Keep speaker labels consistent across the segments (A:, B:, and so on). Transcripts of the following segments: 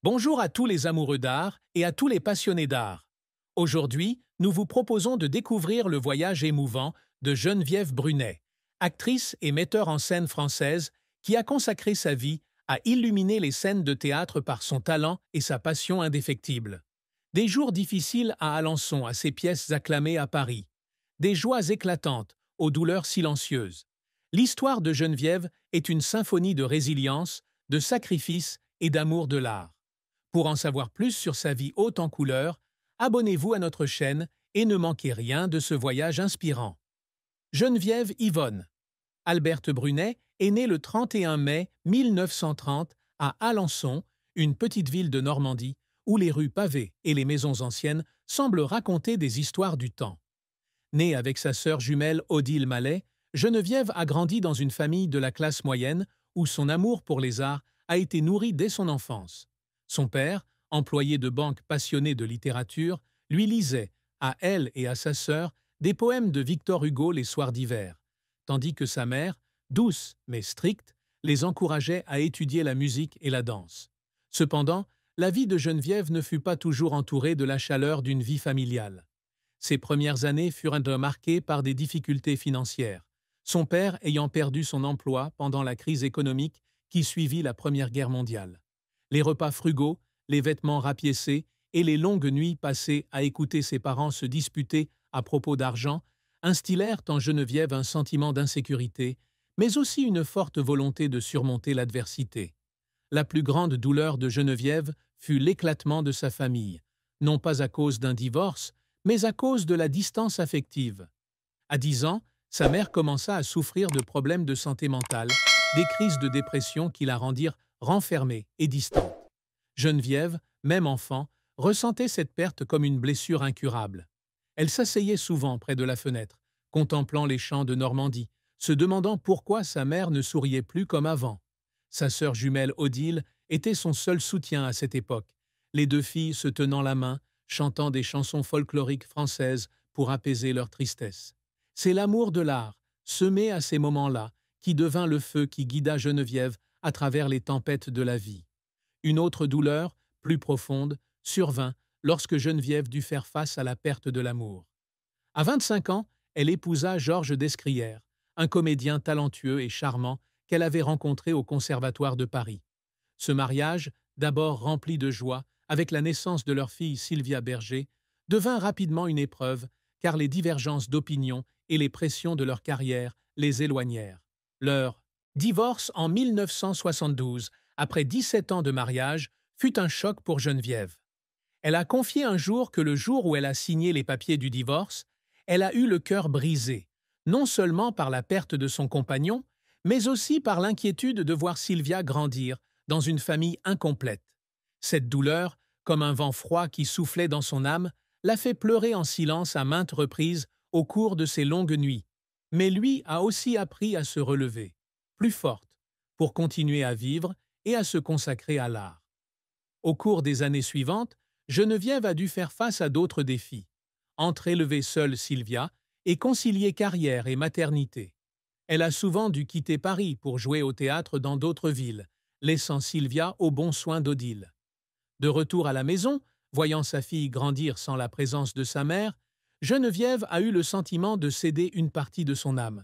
A: Bonjour à tous les amoureux d'art et à tous les passionnés d'art. Aujourd'hui, nous vous proposons de découvrir le voyage émouvant de Geneviève Brunet, actrice et metteur en scène française qui a consacré sa vie à illuminer les scènes de théâtre par son talent et sa passion indéfectible. Des jours difficiles à Alençon à ses pièces acclamées à Paris. Des joies éclatantes aux douleurs silencieuses. L'histoire de Geneviève est une symphonie de résilience, de sacrifice et d'amour de l'art. Pour en savoir plus sur sa vie haute en couleurs, abonnez-vous à notre chaîne et ne manquez rien de ce voyage inspirant. Geneviève Yvonne Alberte Brunet est née le 31 mai 1930 à Alençon, une petite ville de Normandie, où les rues pavées et les maisons anciennes semblent raconter des histoires du temps. Née avec sa sœur jumelle Odile Mallet, Geneviève a grandi dans une famille de la classe moyenne où son amour pour les arts a été nourri dès son enfance. Son père, employé de banque passionné de littérature, lui lisait, à elle et à sa sœur, des poèmes de Victor Hugo les soirs d'hiver, tandis que sa mère, douce mais stricte, les encourageait à étudier la musique et la danse. Cependant, la vie de Geneviève ne fut pas toujours entourée de la chaleur d'une vie familiale. Ses premières années furent marquées par des difficultés financières, son père ayant perdu son emploi pendant la crise économique qui suivit la Première Guerre mondiale. Les repas frugaux, les vêtements rapiécés et les longues nuits passées à écouter ses parents se disputer à propos d'argent instillèrent en Geneviève un sentiment d'insécurité, mais aussi une forte volonté de surmonter l'adversité. La plus grande douleur de Geneviève fut l'éclatement de sa famille, non pas à cause d'un divorce, mais à cause de la distance affective. À 10 ans, sa mère commença à souffrir de problèmes de santé mentale, des crises de dépression qui la rendirent renfermée et distante. Geneviève, même enfant, ressentait cette perte comme une blessure incurable. Elle s'asseyait souvent près de la fenêtre, contemplant les champs de Normandie, se demandant pourquoi sa mère ne souriait plus comme avant. Sa sœur jumelle Odile était son seul soutien à cette époque, les deux filles se tenant la main, chantant des chansons folkloriques françaises pour apaiser leur tristesse. C'est l'amour de l'art, semé à ces moments-là, qui devint le feu qui guida Geneviève à travers les tempêtes de la vie. Une autre douleur, plus profonde, survint lorsque Geneviève dut faire face à la perte de l'amour. À 25 ans, elle épousa Georges Descrières, un comédien talentueux et charmant qu'elle avait rencontré au Conservatoire de Paris. Ce mariage, d'abord rempli de joie, avec la naissance de leur fille Sylvia Berger, devint rapidement une épreuve, car les divergences d'opinion et les pressions de leur carrière les éloignèrent. Leur divorce en 1972, après 17 ans de mariage, fut un choc pour Geneviève. Elle a confié un jour que le jour où elle a signé les papiers du divorce, elle a eu le cœur brisé, non seulement par la perte de son compagnon, mais aussi par l'inquiétude de voir Sylvia grandir dans une famille incomplète. Cette douleur, comme un vent froid qui soufflait dans son âme, l'a fait pleurer en silence à maintes reprises au cours de ses longues nuits. Mais lui a aussi appris à se relever, plus forte, pour continuer à vivre et à se consacrer à l'art. Au cours des années suivantes, Geneviève a dû faire face à d'autres défis, entre élever seule Sylvia et concilier carrière et maternité. Elle a souvent dû quitter Paris pour jouer au théâtre dans d'autres villes, laissant Sylvia aux bons soins d'Odile. De retour à la maison, voyant sa fille grandir sans la présence de sa mère, Geneviève a eu le sentiment de céder une partie de son âme.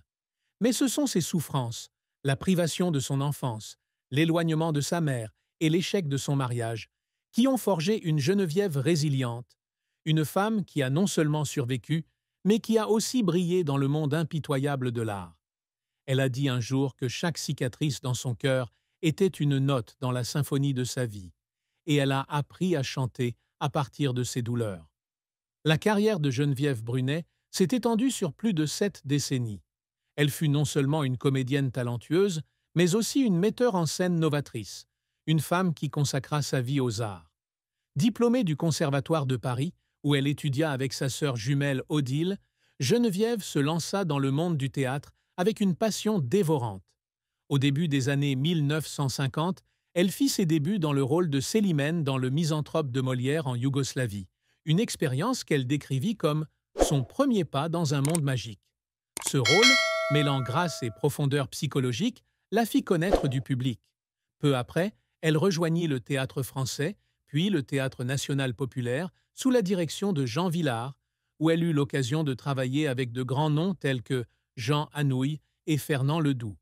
A: Mais ce sont ses souffrances, la privation de son enfance, l'éloignement de sa mère et l'échec de son mariage, qui ont forgé une Geneviève résiliente, une femme qui a non seulement survécu, mais qui a aussi brillé dans le monde impitoyable de l'art. Elle a dit un jour que chaque cicatrice dans son cœur était une note dans la symphonie de sa vie, et elle a appris à chanter à partir de ses douleurs. La carrière de Geneviève Brunet s'est étendue sur plus de 7 décennies. Elle fut non seulement une comédienne talentueuse, mais aussi une metteur en scène novatrice, une femme qui consacra sa vie aux arts. Diplômée du Conservatoire de Paris, où elle étudia avec sa sœur jumelle Odile, Geneviève se lança dans le monde du théâtre avec une passion dévorante. Au début des années 1950, elle fit ses débuts dans le rôle de Célimène dans Le Misanthrope de Molière en Yougoslavie, une expérience qu'elle décrivit comme son premier pas dans un monde magique. Ce rôle, mêlant grâce et profondeur psychologique, la fit connaître du public. Peu après, elle rejoignit le Théâtre Français, puis le Théâtre national populaire sous la direction de Jean Vilar, où elle eut l'occasion de travailler avec de grands noms tels que Jean Anouilh et Fernand Ledoux.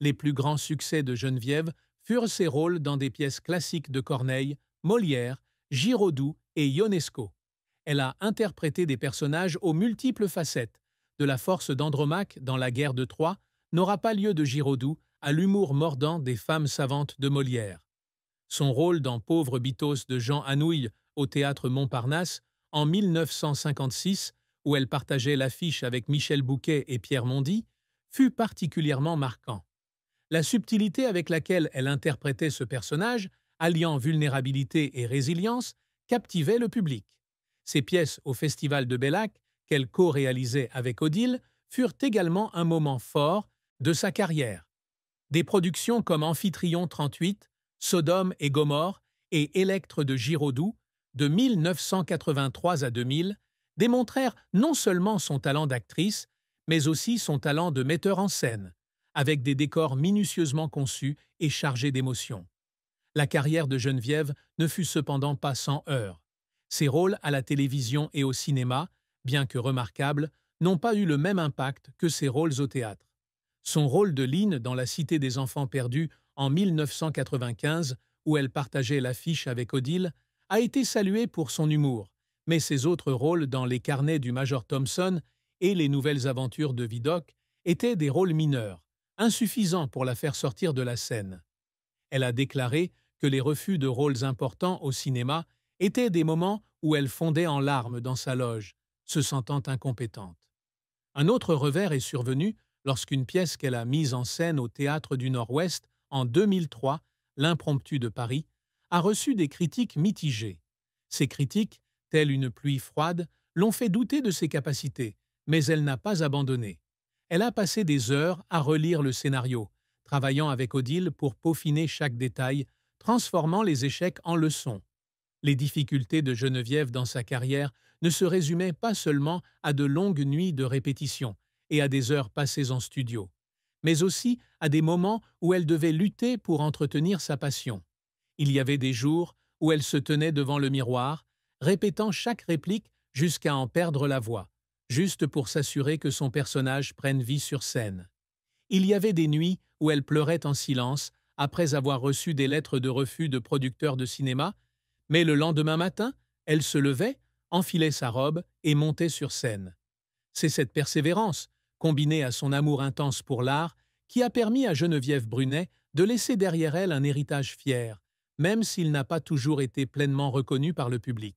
A: Les plus grands succès de Geneviève furent ses rôles dans des pièces classiques de Corneille, Molière, Giraudoux et Ionesco. Elle a interprété des personnages aux multiples facettes, de la force d'Andromaque dans La guerre de Troie n'aura pas lieu de Giraudoux à l'humour mordant des femmes savantes de Molière. Son rôle dans Pauvre Bitos de Jean Anouilh au théâtre Montparnasse en 1956, où elle partageait l'affiche avec Michel Bouquet et Pierre Mondy, fut particulièrement marquant. La subtilité avec laquelle elle interprétait ce personnage, alliant vulnérabilité et résilience, captivait le public. Ses pièces au Festival de Bellac, qu'elle co-réalisait avec Odile, furent également un moment fort de sa carrière. Des productions comme Amphitryon 38, Sodome et Gomorrhe et Électre de Giraudoux, de 1983 à 2000, démontrèrent non seulement son talent d'actrice, mais aussi son talent de metteur en scène, avec des décors minutieusement conçus et chargés d'émotions. La carrière de Geneviève ne fut cependant pas sans heurts. Ses rôles à la télévision et au cinéma, bien que remarquables, n'ont pas eu le même impact que ses rôles au théâtre. Son rôle de Line dans La Cité des enfants perdus en 1995, où elle partageait l'affiche avec Odile, a été salué pour son humour, mais ses autres rôles dans Les carnets du Major Thompson et Les nouvelles aventures de Vidocq étaient des rôles mineurs, insuffisants pour la faire sortir de la scène. Elle a déclaré que les refus de rôles importants au cinéma étaient des moments où elle fondait en larmes dans sa loge, se sentant incompétente. Un autre revers est survenu lorsqu'une pièce qu'elle a mise en scène au Théâtre du Nord-Ouest en 2003, L'Impromptu de Paris, a reçu des critiques mitigées. Ces critiques, telles une pluie froide, l'ont fait douter de ses capacités, mais elle n'a pas abandonné. Elle a passé des heures à relire le scénario, travaillant avec Odile pour peaufiner chaque détail, transformant les échecs en leçons. Les difficultés de Geneviève dans sa carrière ne se résumaient pas seulement à de longues nuits de répétition et à des heures passées en studio, mais aussi à des moments où elle devait lutter pour entretenir sa passion. Il y avait des jours où elle se tenait devant le miroir, répétant chaque réplique jusqu'à en perdre la voix, juste pour s'assurer que son personnage prenne vie sur scène. Il y avait des nuits où elle pleurait en silence après avoir reçu des lettres de refus de producteurs de cinéma, mais le lendemain matin, elle se levait, enfilait sa robe et montait sur scène. C'est cette persévérance, combinée à son amour intense pour l'art, qui a permis à Geneviève Brunet de laisser derrière elle un héritage fier, même s'il n'a pas toujours été pleinement reconnu par le public.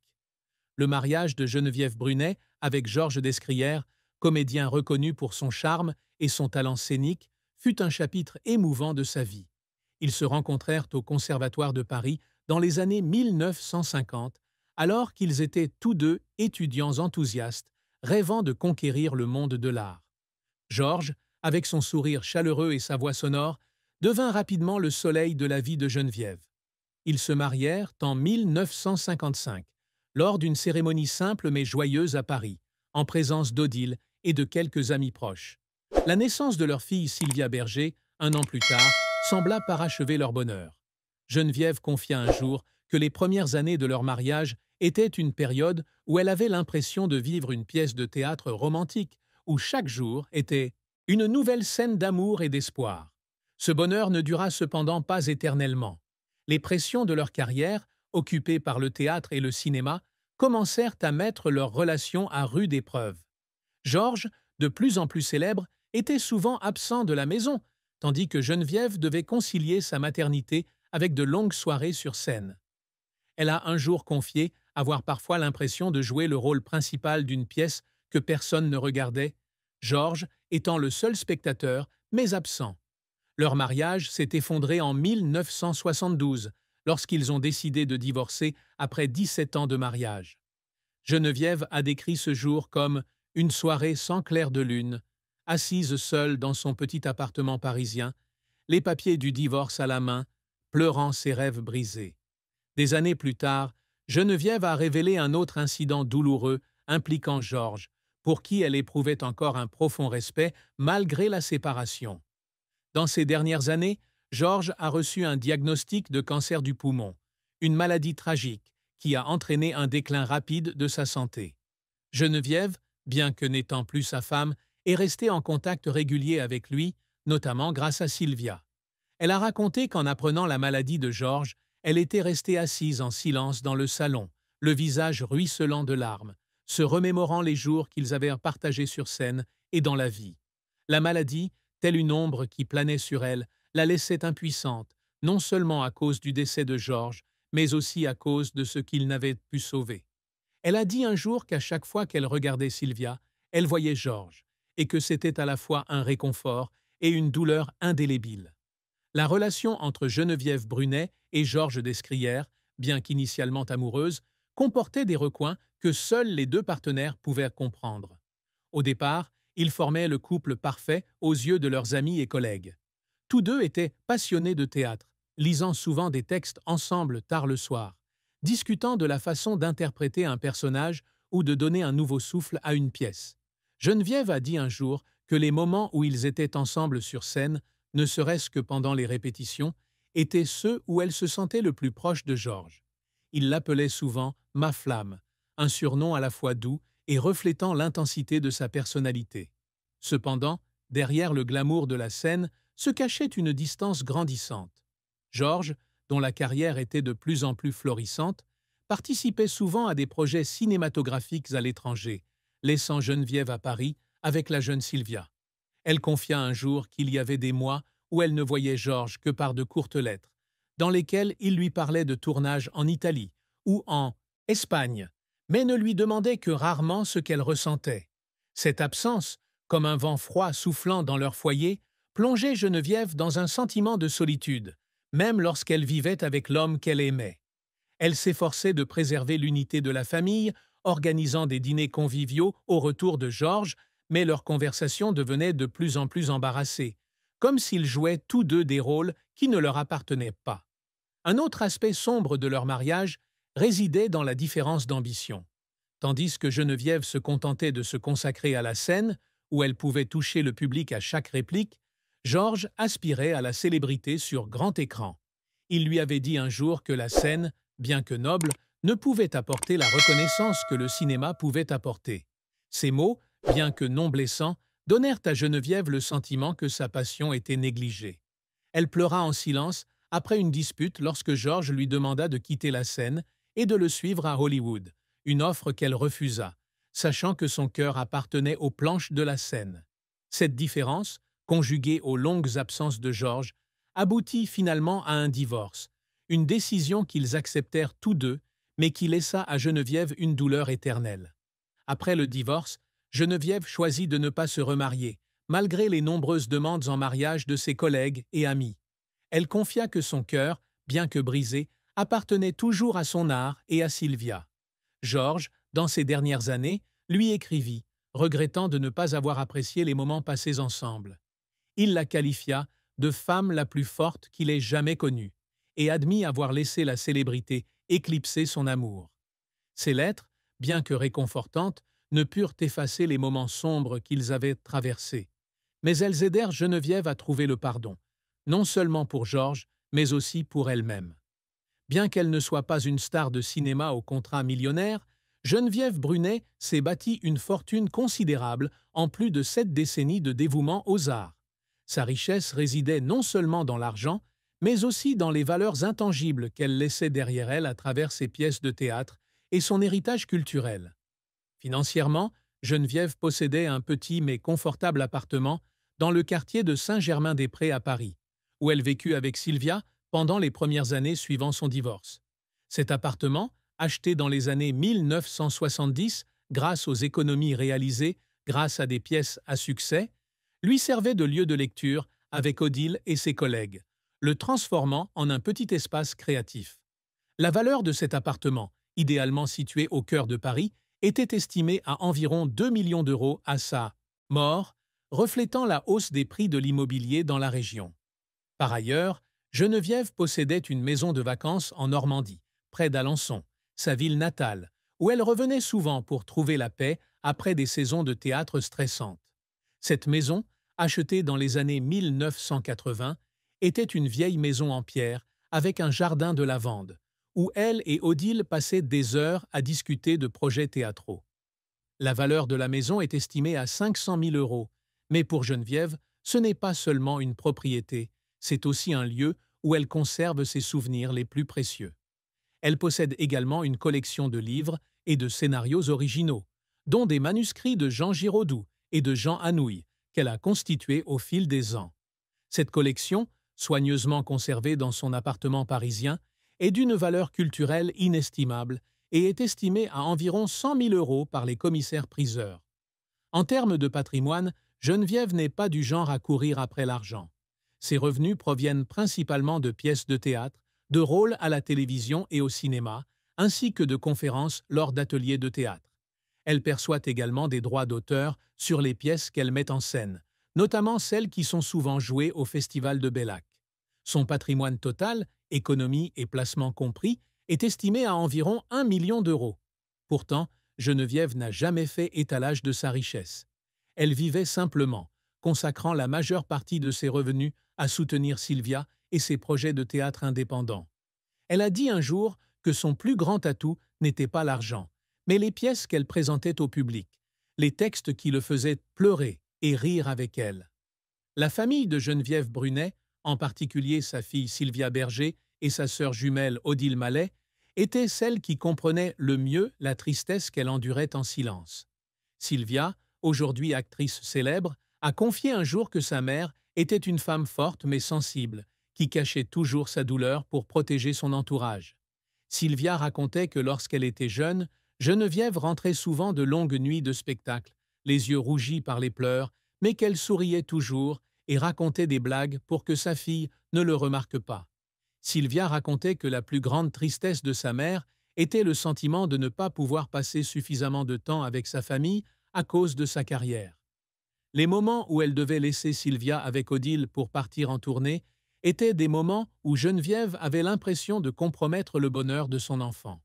A: Le mariage de Geneviève Brunet avec Georges Descrières, comédien reconnu pour son charme et son talent scénique, fut un chapitre émouvant de sa vie. Ils se rencontrèrent au Conservatoire de Paris dans les années 1950, alors qu'ils étaient tous deux étudiants enthousiastes, rêvant de conquérir le monde de l'art. Georges, avec son sourire chaleureux et sa voix sonore, devint rapidement le soleil de la vie de Geneviève. Ils se marièrent en 1955, lors d'une cérémonie simple mais joyeuse à Paris, en présence d'Odile et de quelques amis proches. La naissance de leur fille Sylvia Berger, un an plus tard, sembla parachever leur bonheur. Geneviève confia un jour que les premières années de leur mariage étaient une période où elle avait l'impression de vivre une pièce de théâtre romantique, où chaque jour était une nouvelle scène d'amour et d'espoir. Ce bonheur ne dura cependant pas éternellement. Les pressions de leur carrière, occupées par le théâtre et le cinéma, commencèrent à mettre leur relation à rude épreuve. Georges, de plus en plus célèbre, était souvent absent de la maison, tandis que Geneviève devait concilier sa maternité avec de longues soirées sur scène. Elle a un jour confié avoir parfois l'impression de jouer le rôle principal d'une pièce que personne ne regardait, Georges étant le seul spectateur, mais absent. Leur mariage s'est effondré en 1972, lorsqu'ils ont décidé de divorcer après 17 ans de mariage. Geneviève a décrit ce jour comme « une soirée sans clair de lune », assise seule dans son petit appartement parisien, les papiers du divorce à la main, pleurant ses rêves brisés. Des années plus tard, Geneviève a révélé un autre incident douloureux impliquant Georges, pour qui elle éprouvait encore un profond respect malgré la séparation. Dans ces dernières années, Georges a reçu un diagnostic de cancer du poumon, une maladie tragique qui a entraîné un déclin rapide de sa santé. Geneviève, bien que n'étant plus sa femme, est restée en contact régulier avec lui, notamment grâce à Sylvia. Elle a raconté qu'en apprenant la maladie de Georges, elle était restée assise en silence dans le salon, le visage ruisselant de larmes, se remémorant les jours qu'ils avaient partagés sur scène et dans la vie. La maladie, telle une ombre qui planait sur elle, la laissait impuissante, non seulement à cause du décès de Georges, mais aussi à cause de ce qu'il n'avait pu sauver. Elle a dit un jour qu'à chaque fois qu'elle regardait Sylvia, elle voyait Georges, et que c'était à la fois un réconfort et une douleur indélébile. La relation entre Geneviève Brunet et Georges Descrières, bien qu'initialement amoureuse, comportait des recoins que seuls les deux partenaires pouvaient comprendre. Au départ, ils formaient le couple parfait aux yeux de leurs amis et collègues. Tous deux étaient passionnés de théâtre, lisant souvent des textes ensemble tard le soir, discutant de la façon d'interpréter un personnage ou de donner un nouveau souffle à une pièce. Geneviève a dit un jour que les moments où ils étaient ensemble sur scène, ne serait-ce que pendant les répétitions, étaient ceux où elle se sentait le plus proche de Georges. Il l'appelait souvent « ma flamme », un surnom à la fois doux et reflétant l'intensité de sa personnalité. Cependant, derrière le glamour de la scène se cachait une distance grandissante. Georges, dont la carrière était de plus en plus florissante, participait souvent à des projets cinématographiques à l'étranger, laissant Geneviève à Paris avec la jeune Sylvia. Elle confia un jour qu'il y avait des mois où elle ne voyait Georges que par de courtes lettres, dans lesquelles il lui parlait de tournages en Italie ou en Espagne, mais ne lui demandait que rarement ce qu'elle ressentait. Cette absence, comme un vent froid soufflant dans leur foyer, plongeait Geneviève dans un sentiment de solitude, même lorsqu'elle vivait avec l'homme qu'elle aimait. Elle s'efforçait de préserver l'unité de la famille, organisant des dîners conviviaux au retour de Georges, mais leur conversation devenait de plus en plus embarrassée, comme s'ils jouaient tous deux des rôles qui ne leur appartenaient pas. Un autre aspect sombre de leur mariage résidait dans la différence d'ambition. Tandis que Geneviève se contentait de se consacrer à la scène, où elle pouvait toucher le public à chaque réplique, Georges aspirait à la célébrité sur grand écran. Il lui avait dit un jour que la scène, bien que noble, ne pouvait apporter la reconnaissance que le cinéma pouvait apporter. Ces mots, bien que non blessants, donnèrent à Geneviève le sentiment que sa passion était négligée. Elle pleura en silence après une dispute lorsque Georges lui demanda de quitter la scène et de le suivre à Hollywood, une offre qu'elle refusa, sachant que son cœur appartenait aux planches de la scène. Cette différence, conjuguée aux longues absences de Georges, aboutit finalement à un divorce, une décision qu'ils acceptèrent tous deux, mais qui laissa à Geneviève une douleur éternelle. Après le divorce, Geneviève choisit de ne pas se remarier, malgré les nombreuses demandes en mariage de ses collègues et amis. Elle confia que son cœur, bien que brisé, appartenait toujours à son art et à Sylvia. Georges, dans ses dernières années, lui écrivit, regrettant de ne pas avoir apprécié les moments passés ensemble. Il la qualifia de femme la plus forte qu'il ait jamais connue et admit avoir laissé la célébrité éclipser son amour. Ces lettres, bien que réconfortantes, ne purent effacer les moments sombres qu'ils avaient traversés. Mais elles aidèrent Geneviève à trouver le pardon, non seulement pour Georges, mais aussi pour elle-même. Bien qu'elle ne soit pas une star de cinéma au contrat millionnaire, Geneviève Brunet s'est bâtie une fortune considérable en plus de 7 décennies de dévouement aux arts. Sa richesse résidait non seulement dans l'argent, mais aussi dans les valeurs intangibles qu'elle laissait derrière elle à travers ses pièces de théâtre et son héritage culturel. Financièrement, Geneviève possédait un petit mais confortable appartement dans le quartier de Saint-Germain-des-Prés à Paris, où elle vécut avec Sylvia pendant les premières années suivant son divorce. Cet appartement, acheté dans les années 1970 grâce aux économies réalisées grâce à des pièces à succès, lui servait de lieu de lecture avec Odile et ses collègues, le transformant en un petit espace créatif. La valeur de cet appartement, idéalement situé au cœur de Paris, était estimée à environ 2 millions d'euros à sa mort, reflétant la hausse des prix de l'immobilier dans la région. Par ailleurs, Geneviève possédait une maison de vacances en Normandie, près d'Alençon, sa ville natale, où elle revenait souvent pour trouver la paix après des saisons de théâtre stressantes. Cette maison, achetée dans les années 1980, était une vieille maison en pierre avec un jardin de lavande, où elle et Odile passaient des heures à discuter de projets théâtraux. La valeur de la maison est estimée à 500 000 euros, mais pour Geneviève, ce n'est pas seulement une propriété, c'est aussi un lieu où elle conserve ses souvenirs les plus précieux. Elle possède également une collection de livres et de scénarios originaux, dont des manuscrits de Jean Giraudoux et de Jean Anouilh, qu'elle a constitués au fil des ans. Cette collection, soigneusement conservée dans son appartement parisien, est d'une valeur culturelle inestimable et est estimée à environ 100 000 euros par les commissaires-priseurs. En termes de patrimoine, Geneviève n'est pas du genre à courir après l'argent. Ses revenus proviennent principalement de pièces de théâtre, de rôles à la télévision et au cinéma, ainsi que de conférences lors d'ateliers de théâtre. Elle perçoit également des droits d'auteur sur les pièces qu'elle met en scène, notamment celles qui sont souvent jouées au Festival de Bellac. Son patrimoine total, économie et placement compris, est estimé à environ 1 million d'euros. Pourtant, Geneviève n'a jamais fait étalage de sa richesse. Elle vivait simplement, consacrant la majeure partie de ses revenus à soutenir Sylvia et ses projets de théâtre indépendants. Elle a dit un jour que son plus grand atout n'était pas l'argent, mais les pièces qu'elle présentait au public, les textes qui le faisaient pleurer et rire avec elle. La famille de Geneviève Brunet, en particulier sa fille Sylvia Berger et sa sœur jumelle Odile Mallet, était celle qui comprenait le mieux la tristesse qu'elle endurait en silence. Sylvia, aujourd'hui actrice célèbre, a confié un jour que sa mère était une femme forte mais sensible, qui cachait toujours sa douleur pour protéger son entourage. Sylvia racontait que lorsqu'elle était jeune, Geneviève rentrait souvent de longues nuits de spectacle, les yeux rougis par les pleurs, mais qu'elle souriait toujours et racontait des blagues pour que sa fille ne le remarque pas. Sylvia racontait que la plus grande tristesse de sa mère était le sentiment de ne pas pouvoir passer suffisamment de temps avec sa famille à cause de sa carrière. Les moments où elle devait laisser Sylvia avec Odile pour partir en tournée étaient des moments où Geneviève avait l'impression de compromettre le bonheur de son enfant.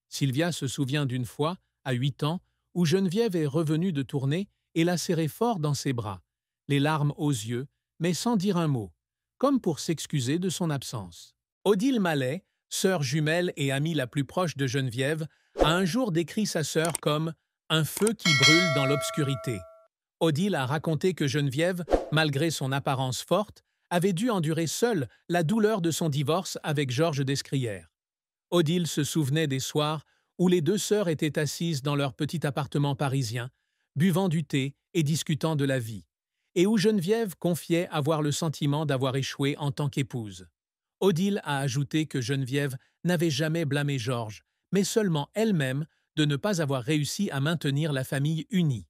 A: Sylvia se souvient d'une fois, à 8 ans, où Geneviève est revenue de tournée et l'a serrée fort dans ses bras, les larmes aux yeux, mais sans dire un mot, comme pour s'excuser de son absence. Odile Mallet, sœur jumelle et amie la plus proche de Geneviève, a un jour décrit sa sœur comme « un feu qui brûle dans l'obscurité ». Odile a raconté que Geneviève, malgré son apparence forte, avait dû endurer seule la douleur de son divorce avec Georges Descrières. Odile se souvenait des soirs où les deux sœurs étaient assises dans leur petit appartement parisien, buvant du thé et discutant de la vie, et où Geneviève confiait avoir le sentiment d'avoir échoué en tant qu'épouse. Odile a ajouté que Geneviève n'avait jamais blâmé Georges, mais seulement elle-même de ne pas avoir réussi à maintenir la famille unie.